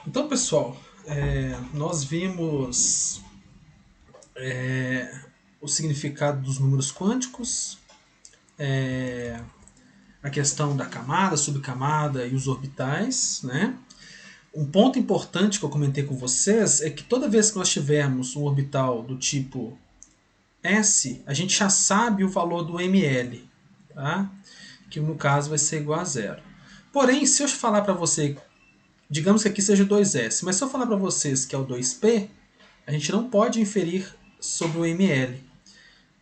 Então, pessoal, nós vimos o significado dos números quânticos, a questão da camada, subcamada e os orbitais, né? Um ponto importante que eu comentei com vocês é que toda vez que nós tivermos um orbital do tipo S, a gente já sabe o valor do ml, tá? Que no caso vai ser igual a zero. Porém, se eu falar para você, digamos que aqui seja 2S, mas se eu falar para vocês que é o 2P, a gente não pode inferir sobre o ml.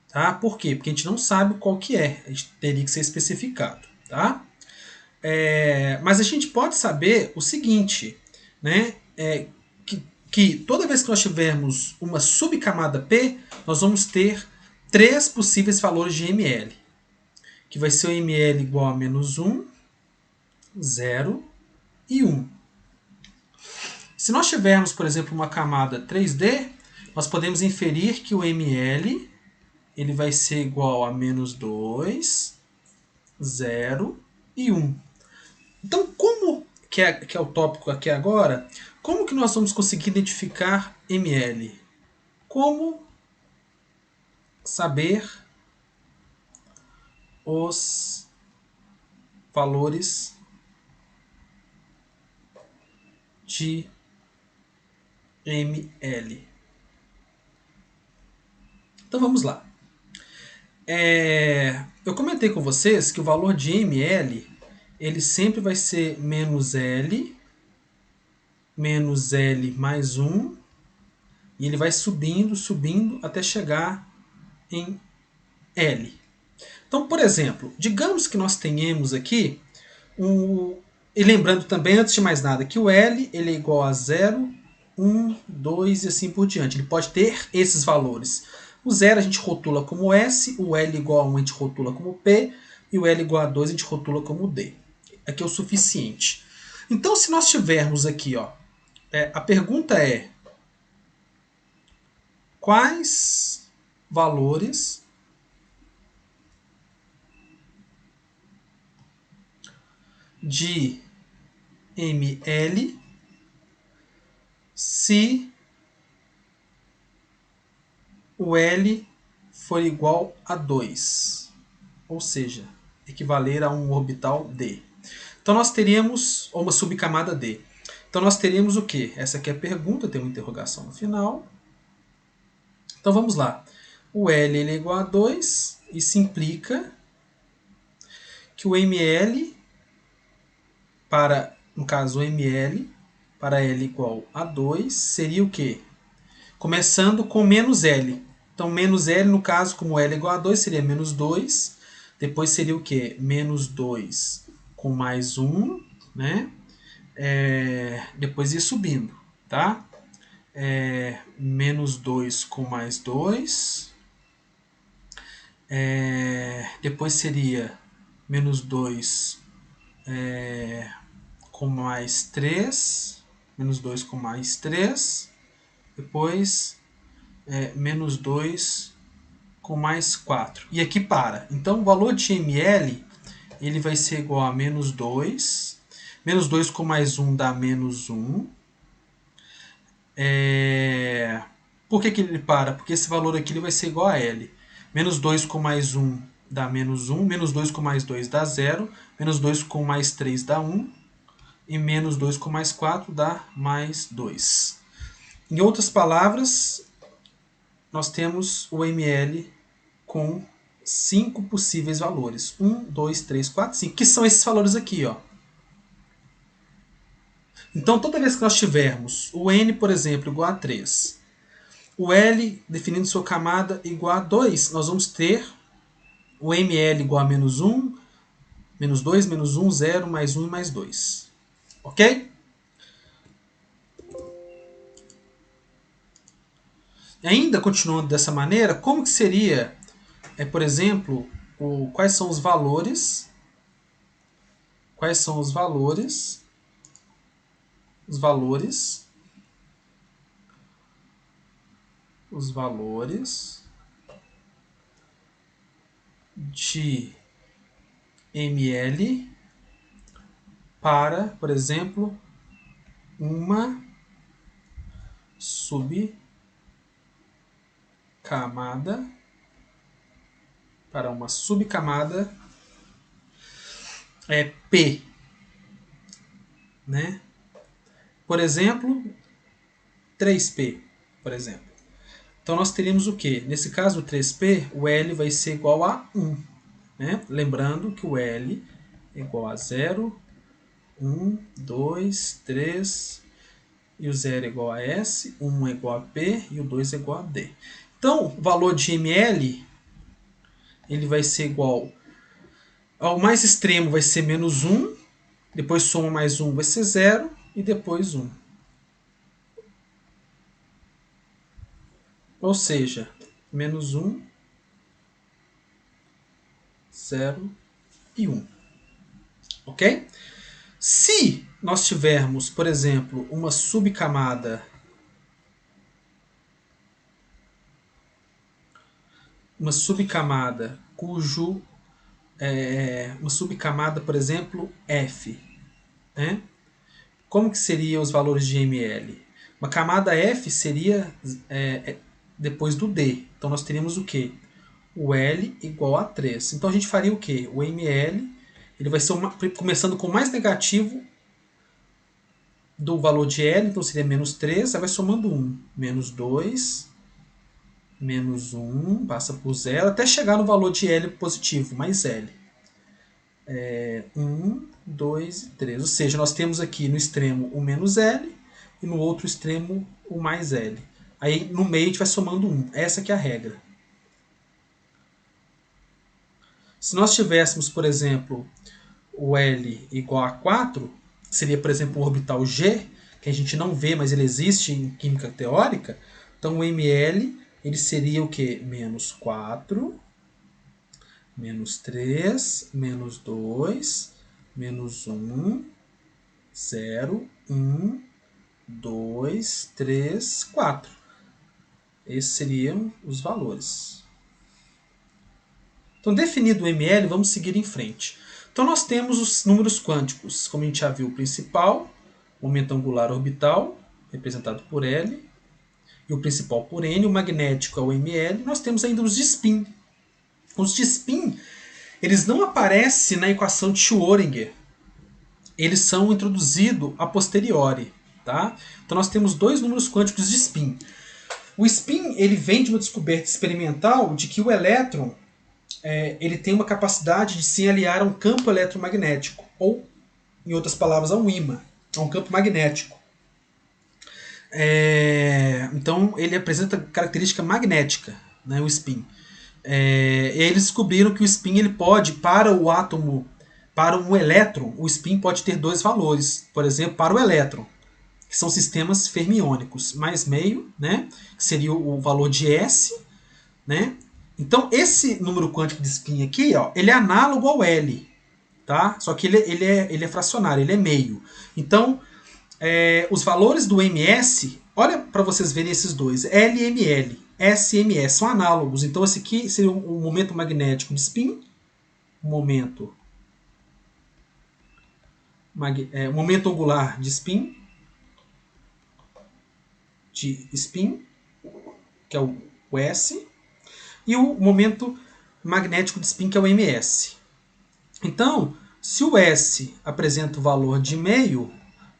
Tá? Por quê? Porque a gente não sabe qual que é. A gente teria que ser especificado. Tá? Mas a gente pode saber o seguinte, né? Que toda vez que nós tivermos uma subcamada P, nós vamos ter três possíveis valores de ml. Que vai ser o ml igual a menos 1, 0 e 1. Se nós tivermos, por exemplo, uma camada 3D, nós podemos inferir que o ml ele vai ser igual a menos 2, 0 e 1. Então, como que é o tópico aqui agora, como que nós vamos conseguir identificar ml? Como saber os valores de ml? Então vamos lá. Eu comentei com vocês que o valor de ml ele sempre vai ser menos L mais 1, e ele vai subindo, subindo até chegar em L. Então, por exemplo, digamos que nós tenhamos aqui e lembrando também, antes de mais nada, que o L ele é igual a 0, 1, 2 e assim por diante. Ele pode ter esses valores. O 0 a gente rotula como S, o L igual a 1 a gente rotula como P, e o L igual a 2 a gente rotula como D. Aqui é o suficiente. Então, se nós tivermos aqui, ó, a pergunta é quais valores de ml se o L for igual a 2, ou seja, equivaler a um orbital D. Então nós teríamos uma subcamada D. Então nós teríamos o que? Essa aqui é a pergunta, tem uma interrogação no final. Então vamos lá. O L ele é igual a 2, isso implica que o ml para, no caso o ml, para L igual a 2, seria o quê? Começando com menos L. Então, menos L, no caso, como L é igual a 2, seria menos 2. Depois seria o quê? Menos 2 com mais 1, né? Depois ia subindo, tá? Menos 2 com mais 2. Depois seria menos 2 com mais 3. Menos 2 com mais 3. Depois, menos 2 com mais 4. E aqui para. Então, o valor de ml ele vai ser igual a menos 2. Menos 2 com mais 1 dá menos 1. Por que ele para? Porque esse valor aqui ele vai ser igual a L. Menos 2 com mais 1 dá menos 1. Menos 2 com mais 2 dá 0. Menos 2 com mais 3 dá 1. E menos 2 com mais 4 dá mais 2. Em outras palavras, nós temos o ml com 5 possíveis valores. 1, 2, 3, 4, 5. Que são esses valores aqui, ó. Então, toda vez que nós tivermos o n, por exemplo, igual a 3, o L definindo sua camada igual a 2, nós vamos ter o ml igual a menos 1, menos 2, menos 1, 0, mais 1 e mais 2. Ok? Ainda continuando dessa maneira, como que seria, por exemplo, quais são os valores, os valores de ml para, por exemplo, uma subcamada para uma subcamada P, né? Por exemplo, 3P, por exemplo. Então nós teríamos o quê? Nesse caso do 3P, o L vai ser igual a 1. Né? Lembrando que o L é igual a 0, 1, 2, 3, e o 0 é igual a S, 1 é igual a P e o 2 é igual a D. Então, o valor de ml ele vai ser igual ao mais extremo vai ser menos 1, depois soma mais 1 vai ser 0 e depois 1. Ou seja, menos 1, 0 e 1. Ok? Se nós tivermos, por exemplo, uma subcamada cujo uma subcamada, por exemplo, F, né? Como que seriam os valores de ml? Uma camada F seria depois do D. Então nós teríamos o quê? O L igual a 3. Então a gente faria o quê? O ml ele vai ser começando com o mais negativo do valor de L, então seria menos 3, aí vai somando 1. Menos 2, menos 1, passa por 0, até chegar no valor de L positivo, mais L. 1, 2 e 3. Ou seja, nós temos aqui no extremo o menos L e no outro extremo o mais L. Aí no meio a gente vai somando 1. Essa que é a regra. Se nós tivéssemos, por exemplo, o L igual a 4, seria, por exemplo, o orbital G, que a gente não vê, mas ele existe em química teórica. Então o ml ele seria o quê? Menos 4, menos 3, menos 2, menos 1, 0, 1, 2, 3, 4. Esses seriam os valores. Então, definido o ml, vamos seguir em frente. Então, nós temos os números quânticos, como a gente já viu, o principal, momento angular orbital, representado por L, e o principal por N, o magnético é o ml. Nós temos ainda os de spin. Os de spin, eles não aparecem na equação de Schrödinger. Eles são introduzidos a posteriori. Tá? Então, nós temos dois números quânticos de spin. O spin ele vem de uma descoberta experimental de que o elétron ele tem uma capacidade de se aliar a um campo eletromagnético, ou, em outras palavras, a um ímã, a um campo magnético. Então, ele apresenta característica magnética, né, o spin. Eles descobriram que o spin ele pode, para o átomo, para um elétron, o spin pode ter dois valores. Por exemplo, para o elétron, que são sistemas fermiônicos, mais meio, né, que seria o valor de S, né? Então, esse número quântico de spin aqui, ó, ele é análogo ao L, tá? Só que ele é fracionário, ele é meio. Então, os valores do ms, olha para vocês verem esses dois, LML, SMS, são análogos. Então, esse aqui seria o momento magnético de spin, o momento angular de spin, que é o S, e o momento magnético de spin, que é o ms. Então, se o S apresenta o valor de meio,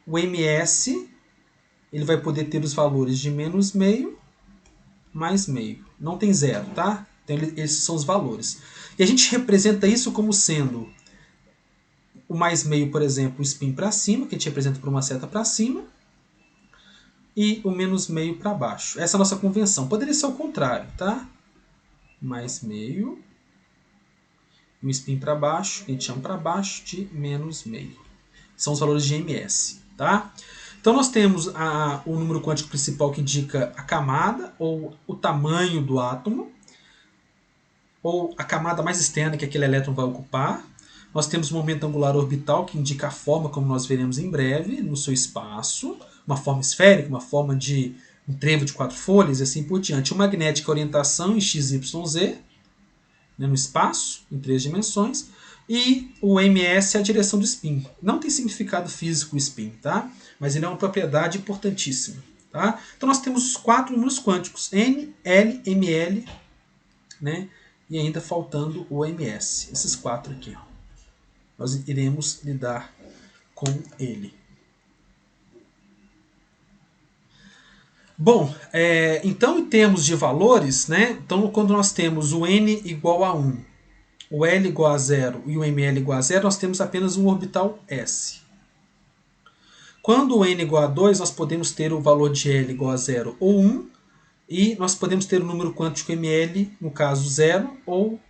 o ms ele vai poder ter os valores de menos meio mais meio. Não tem zero, tá? Então, esses são os valores. E a gente representa isso como sendo o mais meio, por exemplo, o spin para cima, que a gente representa por uma seta para cima, e o menos meio para baixo. Essa é a nossa convenção. Poderia ser o contrário, tá? Mais meio, e o spin para baixo, que a gente chama para baixo de menos meio. São os valores de ms, tá? Então nós temos o número quântico principal que indica a camada ou o tamanho do átomo, ou a camada mais externa que aquele elétron vai ocupar. Nós temos o momento angular orbital, que indica a forma, como nós veremos em breve, no seu espaço, uma forma esférica, uma forma de um trevo de 4 folhas e assim por diante. O magnético, a orientação em x, y, z, né, no espaço, em 3 dimensões. E o ms é a direção do spin. Não tem significado físico o spin, tá? Mas ele é uma propriedade importantíssima. Tá? Então nós temos os 4 números quânticos, N, L, ML, né? E ainda faltando o ms. Esses 4 aqui. Ó. Nós iremos lidar com ele. Bom, então em termos de valores, né? Então quando nós temos o N igual a 1, o L igual a 0 e o ML igual a 0, nós temos apenas um orbital S. Quando o N igual a 2, nós podemos ter o valor de L igual a 0 ou 1, e nós podemos ter o número quântico ML, no caso 0, ou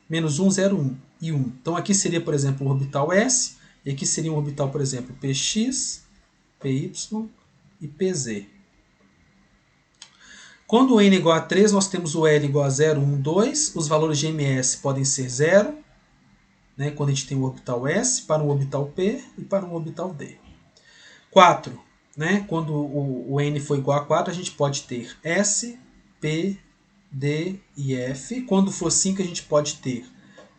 menos 1, 0, 1 e 1. Então aqui seria, por exemplo, o orbital S, e aqui seria um orbital, por exemplo, PX, PY e PZ. Quando o N é igual a 3, nós temos o L igual a 0, 1, 2. Os valores de MS podem ser 0, né, quando a gente tem o orbital S, para um orbital P e para um orbital D. 4. Né, quando o N for igual a 4, a gente pode ter S, P, D e F. Quando for 5, a gente pode ter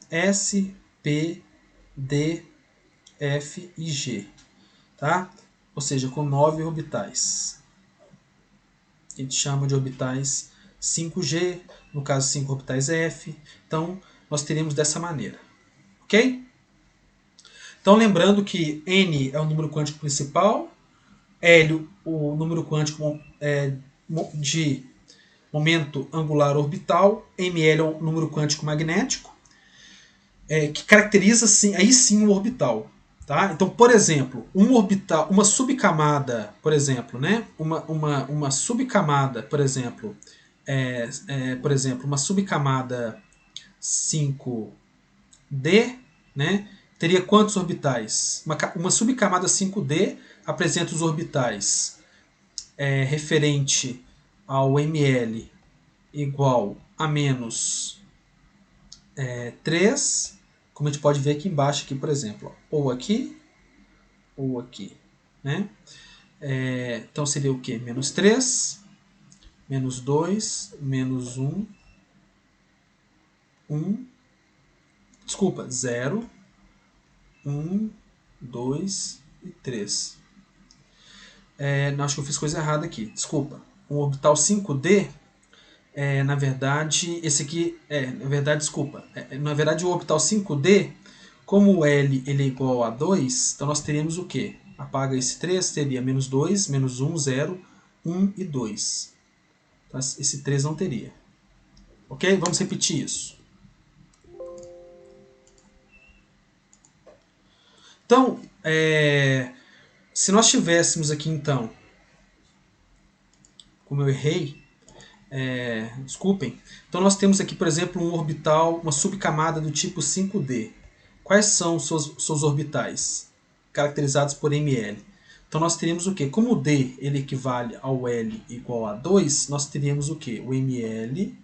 S, P, D, F e G. Tá? Ou seja, com 9 orbitais. A gente chama de orbitais 5G, no caso 5 orbitais F. Então, nós teríamos dessa maneira. Ok? Então, lembrando que N é o número quântico principal, L o número quântico de momento angular orbital, ML é o número quântico magnético, que caracteriza aí sim o orbital. Tá? Então, por exemplo, um orbital, uma subcamada, por exemplo, né? uma subcamada, por exemplo, uma subcamada 5D, né? Teria quantos orbitais? Uma subcamada 5D apresenta os orbitais referente ao ML igual a menos 3, como a gente pode ver aqui embaixo, aqui, por exemplo, ou aqui, né? Então seria o quê? Menos 3, menos 2, menos 1, 0, 1, 2 e 3. Acho que eu fiz coisa errada aqui, desculpa. O orbital 5D, na verdade, esse aqui, desculpa. Na verdade, o orbital 5D, como o L ele é igual a 2, então nós teríamos o quê? Apaga esse 3, teria menos 2, menos 1, 0, 1 e 2. Então, esse 3 não teria. Ok? Vamos repetir isso. Então, se nós tivéssemos aqui, então, como eu errei, desculpem. Então nós temos aqui, por exemplo, um orbital, uma subcamada do tipo 5D. Quais são seus orbitais? Caracterizados por ML. Então nós teríamos o quê? Como o D ele equivale ao L igual a 2, nós teríamos o quê? O ML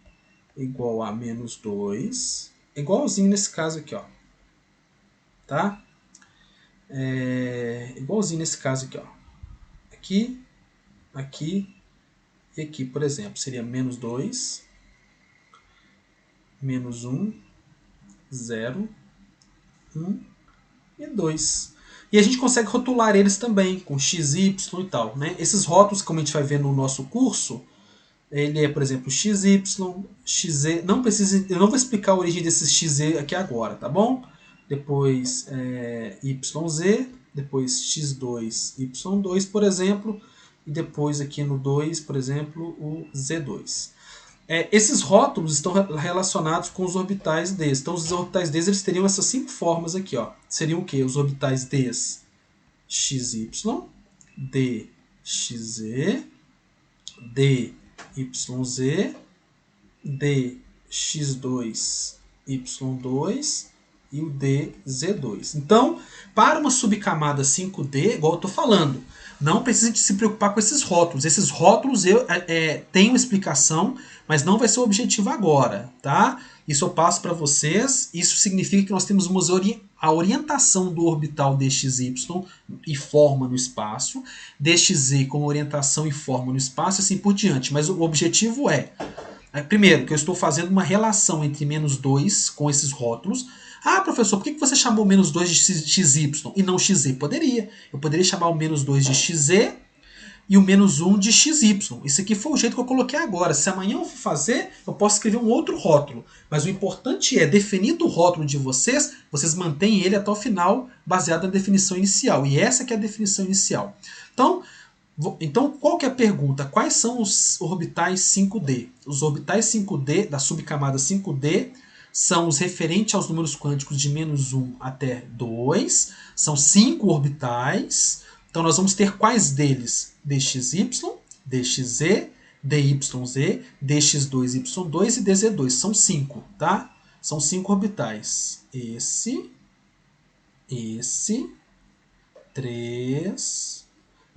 igual a menos 2. Igualzinho nesse caso aqui, ó. Tá? Igualzinho nesse caso aqui, ó. Aqui, aqui e aqui, por exemplo, seria menos 2, menos 1, 0, 1 e 2. E a gente consegue rotular eles também, com x, y e tal. Né? Esses rótulos, como a gente vai ver no nosso curso, ele é, por exemplo, xy, xz. Eu não vou explicar a origem desses xz aqui agora, tá bom? Depois yz, depois x2, y2, por exemplo, e depois aqui no 2, por exemplo, o z2. Esses rótulos estão relacionados com os orbitais d. Então, os orbitais d eles teriam essas 5 formas aqui. Ó. Seriam o quê? Os orbitais d, xy, d, xz, d, yz, d, x2, y2 e o dz2. Então, para uma subcamada 5D, igual eu estou falando, não precisa de se preocupar com esses rótulos. Esses rótulos têm uma explicação, mas não vai ser o objetivo agora, tá? Isso eu passo para vocês. Isso significa que nós temos a orientação do orbital dxy e forma no espaço, dxz como orientação e forma no espaço, assim por diante. Mas o objetivo primeiro, que eu estou fazendo uma relação entre menos 2 com esses rótulos. Ah, professor, por que você chamou o menos 2 de xy e não xz? Poderia. Eu poderia chamar o menos 2 de xz e o menos 1 de xy. Isso aqui foi o jeito que eu coloquei agora. Se amanhã eu for fazer, eu posso escrever um outro rótulo. Mas o importante é, definido o rótulo de vocês, vocês mantêm ele até o final, baseado na definição inicial. E essa que é a definição inicial. Então qual que é a pergunta? Quais são os orbitais 5D? Os orbitais 5D, da subcamada 5D, são os referentes aos números quânticos de menos 1 até 2. São 5 orbitais. Então nós vamos ter quais deles? DXY, DXZ, DYZ, DX2Y2 e DZ2. São 5, tá? São 5 orbitais. Esse, 3,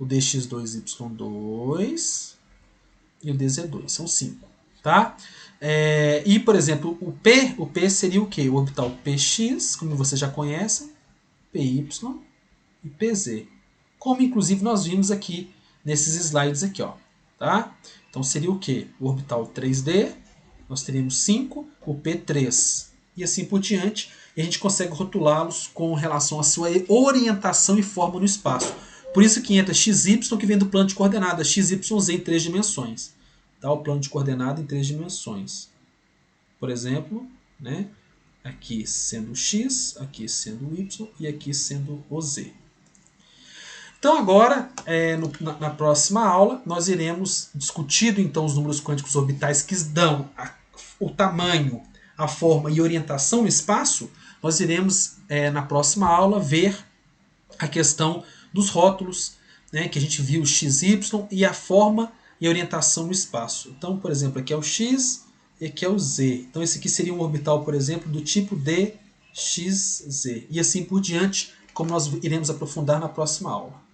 o DX2Y2 e o DZ2. São 5, tá? E, por exemplo, o P seria o quê? O orbital PX, como vocês já conhecem, PY e PZ. Como, inclusive, nós vimos aqui nesses slides aqui, ó, tá? Então, seria o quê? O orbital 3D, nós teríamos 5, o P3, e assim por diante, e a gente consegue rotulá-los com relação à sua orientação e forma no espaço. Por isso que entra XY, que vem do plano de coordenadas, XYZ em 3 dimensões. Tá? O plano de coordenada em 3 dimensões. Por exemplo, né? Aqui sendo o X, aqui sendo o Y e aqui sendo o Z. Então agora, na próxima aula, nós iremos discutir então os números quânticos orbitais que dão o tamanho, a forma e orientação no espaço. Nós iremos, na próxima aula, ver a questão dos rótulos, né, que a gente viu o XY e a forma e a orientação no espaço. Então, por exemplo, aqui é o X e aqui é o Z. Então esse aqui seria um orbital, por exemplo, do tipo DXZ. E assim por diante, como nós iremos aprofundar na próxima aula.